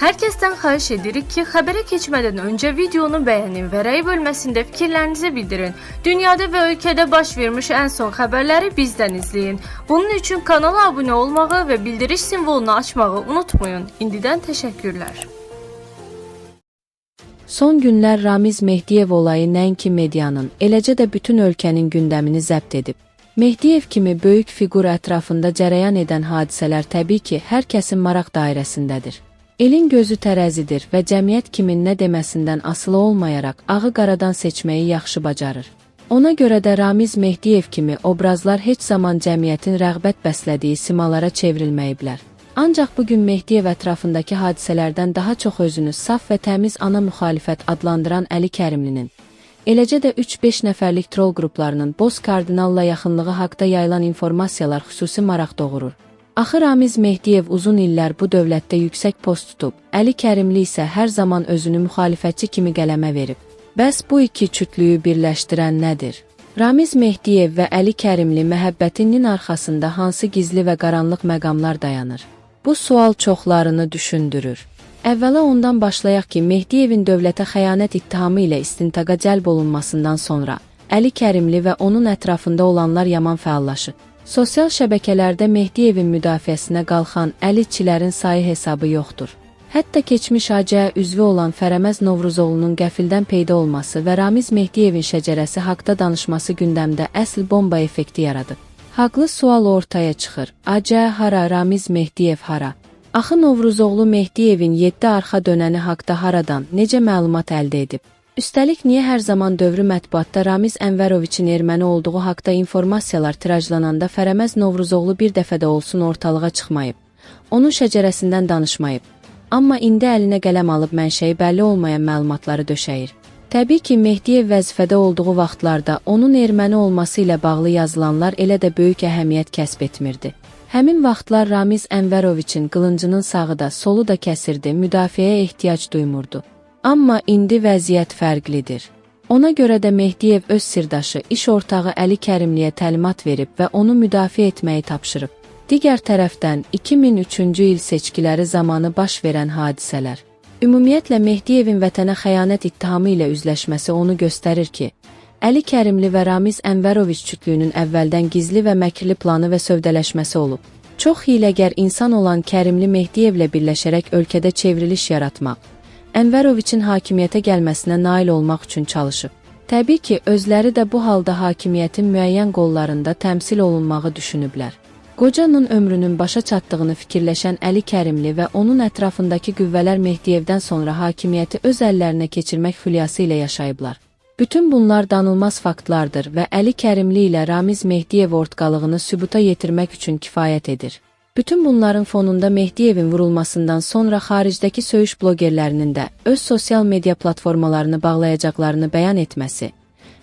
Herkesten xahiş edirik ki, xəbərə keçmədən öncə videonu bəyənin və rəy bölməsində fikirlərinizi bildirin. Dünyada və ölkədə baş vermiş ən son xəbərləri bizdən izləyin. Bunun üçün kanala abunə olmağı və bildiriş simvolunu açmağı unutmayın. İndidən təşəkkürlər. Son günlər Ramiz Mehdiyev olayı nəinki medianın, eləcə də bütün ölkənin gündəmini zəbt edib. Mehdiyev kimi böyük fiqur ətrafında cərəyan edən hadisələr təbii ki, hər kəsin maraq dairəsindədir. Elin gözü tərəzidir və cəmiyyət kimin nə deməsindən asılı olmayaraq ağı qaradan seçməyi yaxşı bacarır. Ona görə də Ramiz Mehdiyev kimi obrazlar heç zaman cəmiyyətin rəğbət bəslədiyi simalara çevrilməyiblər. Ancaq bugün Mehdiyev ətrafındakı hadisələrdən daha çox özünü saf və təmiz ana müxalifət adlandıran Əli Kərimlinin, eləcə də 3-5 nəfərlik troll qruplarının Boz Kardinalla yaxınlığı haqda yayılan informasiyalar xüsusi maraq doğurur. Axı Ramiz Mehdiyev uzun illər bu dövlətdə yüksək post tutub, Əli Kərimli isə hər zaman özünü müxalifətçi kimi qələmə verib. Bəs bu iki cütlüyü birləşdirən nədir? Ramiz Mehdiyev və Əli Kərimli məhəbbətinin arxasında hansı gizli və qaranlıq məqamlar dayanır? Bu sual çoxlarını düşündürür. Əvvəla ondan başlayaq ki, Mehdiyevin dövlətə xəyanət ittihamı ilə istintaqa cəlb olunmasından sonra Əli Kərimli və onun ətrafında olanlar yaman fəallaşıb. Sosial şəbəkələrdə Mehdiyevin müdafiəsinə qalxan əlilçilərin sayı hesabı yoxdur. Hətta keçmiş ACə üzvü olan Fərəməz Novruzoğlunun qəfildən peyda olması və Ramiz Mehdiyevin şəcərəsi haqda danışması gündəmdə əsl bomba effekti yaradı. Haqlı sual ortaya çıxır. ACə hara, Ramiz Mehdiyev hara? Axı Novruzoğlu Mehdiyevin 7 arxa dönəni haqda haradan, necə məlumat əldə edib? Üstəlik, niyə hər zaman dövrü mətbuatda Ramiz Ənvəroviçin erməni olduğu haqda informasiyalar tirajlananda Fərəməz Novruzoğlu bir dəfə də olsun ortalığa çıxmayıb, onun şəcərəsindən danışmayıb, amma indi əlinə qələm alıb mənşəyi bəlli olmayan məlumatları döşəyir. Təbii ki, Mehdiyev vəzifədə olduğu vaxtlarda onun erməni olması ilə bağlı yazılanlar elə də böyük əhəmiyyət kəsb etmirdi. Həmin vaxtlar Ramiz Ənvəroviçin qılıncının sağı da, solu da kəsirdi, müdafiəyə ehtiyac duymurdu. Amma indi vəziyyət fərqlidir. Ona görə də Mehdiyev öz sirdaşı, iş ortağı Əli Kərimliyə təlimat verib və onu müdafiə etməyi tapşırıb. Digər tərəfdən 2003-cü il seçkiləri zamanı baş verən hadisələr. Ümumiyyətlə, Mehdiyevin vətənə xəyanət ittihamı ilə üzləşməsi onu göstərir ki, Əli Kərimli və Ramiz Ənvəroviç cütlüyünün əvvəldən gizli və məkirli planı və sövdələşməsi olub. Çox hiləgər insan olan Kərimli Mehdiyevlə birləşərək ölkədə çevriliş yaratmaq, Ənvəroviçin hakimiyyətə gəlməsinə nail olmaq üçün çalışıb. Təbii ki, özləri də bu halda hakimiyyətin müəyyən qollarında təmsil olunmağı düşünüblər. Qocanın ömrünün başa çatdığını fikirləşən Əli Kərimli və onun ətrafındakı qüvvələr Mehdiyevdən sonra hakimiyyəti öz əllərinə keçirmək fülyası ilə yaşayıblar. Bütün bunlar danılmaz faktlardır və Əli Kərimli ilə Ramiz Mehdiyev ortqalığını sübuta yetirmək üçün kifayət edir. Bütün bunların fonunda Mehdiyevin vurulmasından sonra xaricdəki söyüş blogerlərinin də öz sosial media platformalarını bağlayacaqlarını bəyan etməsi,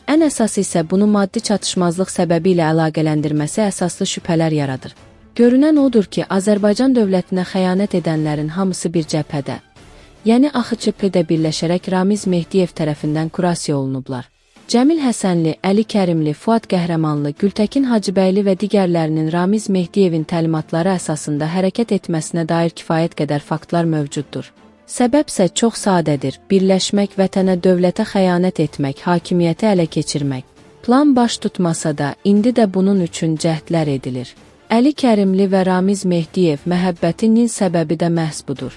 ən əsası isə bunu maddi çatışmazlıq səbəbi ilə əlaqələndirməsi əsaslı şübhələr yaradır. Görünən odur ki, Azərbaycan dövlətinə xəyanət edənlərin hamısı bir cəbhədə, yəni AXÇP-də birləşərək Ramiz Mehdiyev tərəfindən kurasiya olunublar. Cəmil Həsənli, Əli Kərimli, Fuad Qəhrəmanlı, Gültəkin Hacıbəyli və digərlərinin Ramiz Mehdiyevin təlimatları əsasında hərəkət etməsinə dair kifayət qədər faktlar mövcuddur. Səbəb isə çox sadədir: birləşmək, vətənə, dövlətə xəyanət etmək, hakimiyyəti ələ keçirmək. Plan baş tutmasa da, indi də bunun üçün cəhdlər edilir. Əli Kərimli və Ramiz Mehdiyev məhəbbətinin səbəbi də məhz budur.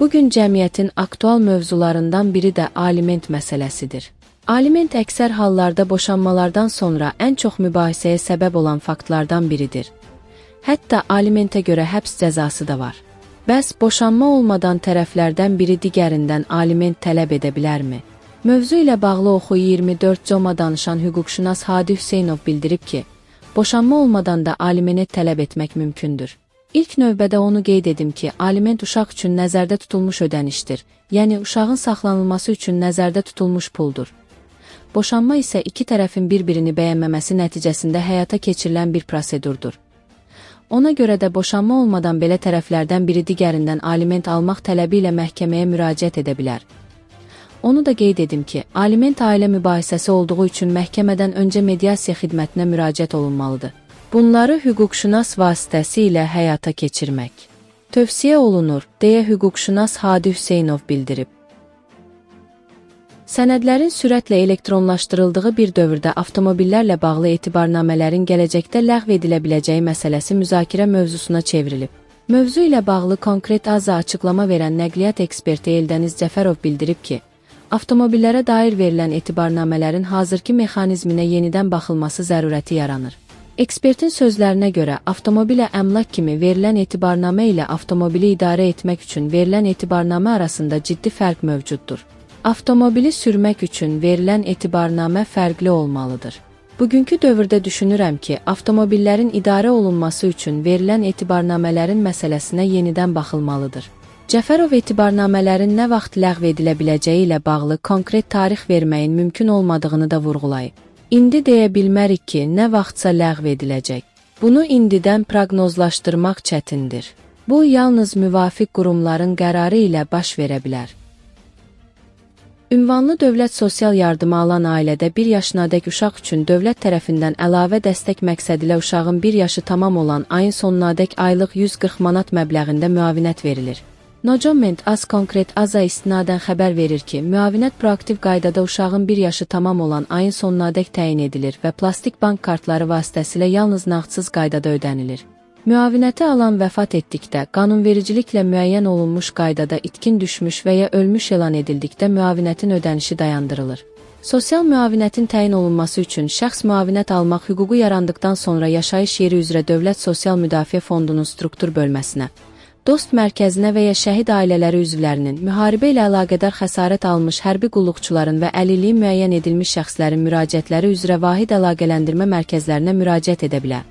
Bugün cəmiyyətin aktual mövzularından biri də aliment məsələsidir. Aliment əksər hallarda boşanmalardan sonra ən çox mübahisəyə səbəb olan faktlardan biridir. Hətta alimentə görə həbs cəzası da var. Bəs boşanma olmadan tərəflərdən biri digərindən aliment tələb edə bilərmi? Mövzu ilə bağlı Oxu 24 Coma danışan hüquqşünas Hadi Hüseynov bildirib ki, boşanma olmadan da aliment tələb etmək mümkündür. İlk növbədə onu qeyd edim ki, aliment uşaq üçün nəzərdə tutulmuş ödənişdir, yəni uşağın saxlanılması üçün nəzərdə tutulmuş puldur. Boşanma isə iki tərəfin bir-birini bəyənməməsi nəticəsində həyata keçirilən bir prosedurdur. Ona görə də boşanma olmadan belə tərəflərdən biri digərindən aliment almaq tələbi ilə məhkəməyə müraciət edə bilər. Onu da qeyd edim ki, aliment ailə mübahisəsi olduğu üçün məhkəmədən öncə mediasiya xidmətinə müraciət olunmalıdır. Bunları hüquqşünas vasitəsilə həyata keçirmək. tövsiyə olunur, deyə hüquqşünas Hadi Hüseynov bildirib. Sənədlərin sürətlə elektronlaşdırıldığı bir dövrdə avtomobillərlə bağlı etibarnamələrin gələcəkdə ləğv edilə biləcəyi məsələsi müzakirə mövzusuna çevrilib. Mövzu ilə bağlı konkret azca açıqlama verən nəqliyyat eksperti Eldəniz Cəfərov bildirib ki, avtomobillərə dair verilən etibarnamələrin hazırki mexanizminə yenidən baxılması zərurəti yaranır. Ekspertin sözlərinə görə, avtomobilə əmlak kimi verilən etibarnamə ilə avtomobili idarə etmək üçün verilən etibarnamə arasında ciddi fərq mövcuddur. Avtomobili sürmək üçün verilən etibarnamə fərqli olmalıdır. Bugünkü dövrdə düşünürəm ki, avtomobillərin idarə olunması üçün verilən etibarnamələrin məsələsinə yenidən baxılmalıdır. Cəfərov etibarnamələrin nə vaxt ləğv edilə biləcəyi ilə bağlı konkret tarix verməyin mümkün olmadığını da vurğulayıb. İndi deyə bilmərik ki, nə vaxtsa ləğv ediləcək. Bunu indidən proqnozlaşdırmaq çətindir. Bu, yalnız müvafiq qurumların qərarı ilə baş verə bilər. Ünvanlı dövlət sosial yardımı alan ailədə 1 yaşınadək uşaq üçün dövlət tərəfindən əlavə dəstək məqsədilə uşağın 1 yaşı tamam olan ayın sonunadək aylıq 140 manat məbləğində müavinət verilir. Nocoment az konkret aza istinadən xəbər verir ki, müavinət proaktiv qaydada uşağın 1 yaşı tamam olan ayın sonunadək təyin edilir və plastik bank kartları vasitəsilə yalnız nağdsız qaydada ödənilir. Müavinəti alan vəfat etdikdə, qanunvericiliklə müəyyən olunmuş qaydada itkin düşmüş və ya ölmüş elan edildikdə müavinətin ödənişi dayandırılır. Sosial müavinətin təyin olunması üçün şəxs müavinət almaq hüququ yarandıqdan sonra yaşayış yeri üzrə Dövlət Sosial Müdafiə Fondunun struktur bölməsinə, dost mərkəzinə və ya şəhid ailələri üzvlərinin, müharibə ilə əlaqədar xəsarət almış hərbi qulluqçuların və əlilliyi müəyyən edilmiş şəxslərin müraciətləri üzrə vahid əlaqələndirmə mərkəzlərinə müraciət edə bilər.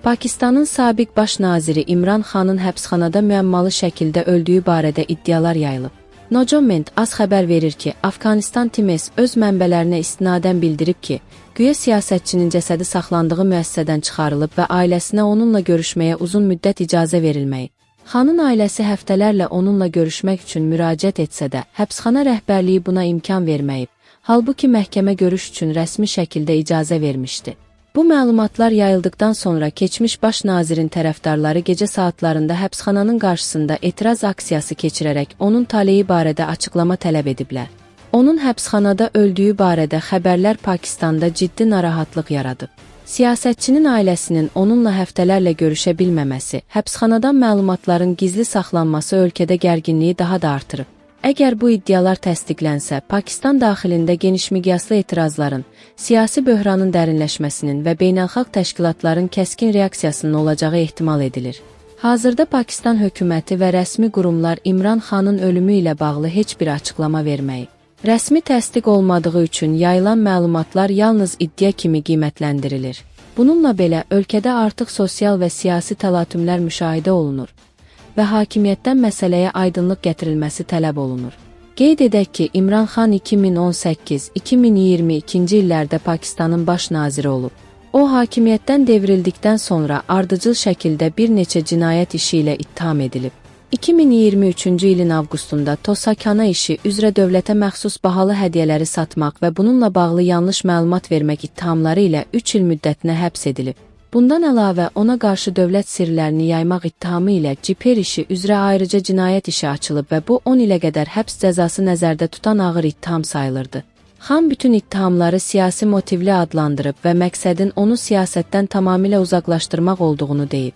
Pakistanın sabiq baş naziri İmran Xanın həbsxanada müəmmalı şəkildə öldüyü barədə iddialar yayılıb. Nocoment az xəbər verir ki, Afqanistan Times öz mənbələrinə istinadən bildirib ki, güya siyasətçinin cəsədi saxlandığı müəssisədən çıxarılıb və ailəsinə onunla görüşməyə uzun müddət icazə verilməyib. Xanın ailəsi həftələrlə onunla görüşmək üçün müraciət etsə də, həbsxana rəhbərliyi buna imkan verməyib, halbuki məhkəmə görüş üçün rəsmi şəkildə icazə vermişdi. Bu məlumatlar yayıldıqdan sonra keçmiş baş nazirin tərəfdarları gecə saatlarında həbsxananın qarşısında etiraz aksiyası keçirərək onun taleyi barədə açıqlama tələb ediblər. Onun həbsxanada öldüyü barədə xəbərlər Pakistanda ciddi narahatlıq yaradıb. Siyasətçinin ailəsinin onunla həftələrlə görüşə bilməməsi, həbsxanadan məlumatların gizli saxlanması ölkədə gərginliyi daha da artırıb. Əgər bu iddialar təsdiqlənsə, Pakistan daxilində genişmiqyaslı etirazların, siyasi böhranın dərinləşməsinin və beynəlxalq təşkilatların kəskin reaksiyasının olacağı ehtimal edilir. Hazırda Pakistan hökuməti və rəsmi qurumlar İmran Xanın ölümü ilə bağlı heç bir açıqlama verməyib. Rəsmi təsdiq olmadığı üçün yayılan məlumatlar yalnız iddia kimi qiymətləndirilir. Bununla belə, ölkədə artıq sosial və siyasi təlatümlər müşahidə olunur və hakimiyyətdən məsələyə aydınlıq gətirilməsi tələb olunur. Qeyd edək ki, İmran Xan 2018-2022-ci illərdə Pakistanın baş naziri olub. O, hakimiyyətdən devrildikdən sonra ardıcıl şəkildə bir neçə cinayət işi ilə ittiham edilib. 2023-cü ilin avqustunda Tosakana işi üzrə dövlətə məxsus bahalı hədiyyələri satmaq və bununla bağlı yanlış məlumat vermək ittihamları ilə 3 il müddətinə həbs edilib. Bundan əlavə, ona qarşı dövlət sirlərini yaymaq ittihamı ilə Ciper işi üzrə ayrıca cinayət işi açılıb və bu 10 ilə qədər həbs cəzası nəzərdə tutan ağır ittiham sayılırdı. Xan bütün ittihamları siyasi motivli adlandırıb və məqsədin onu siyasətdən tamamilə uzaqlaşdırmaq olduğunu deyib.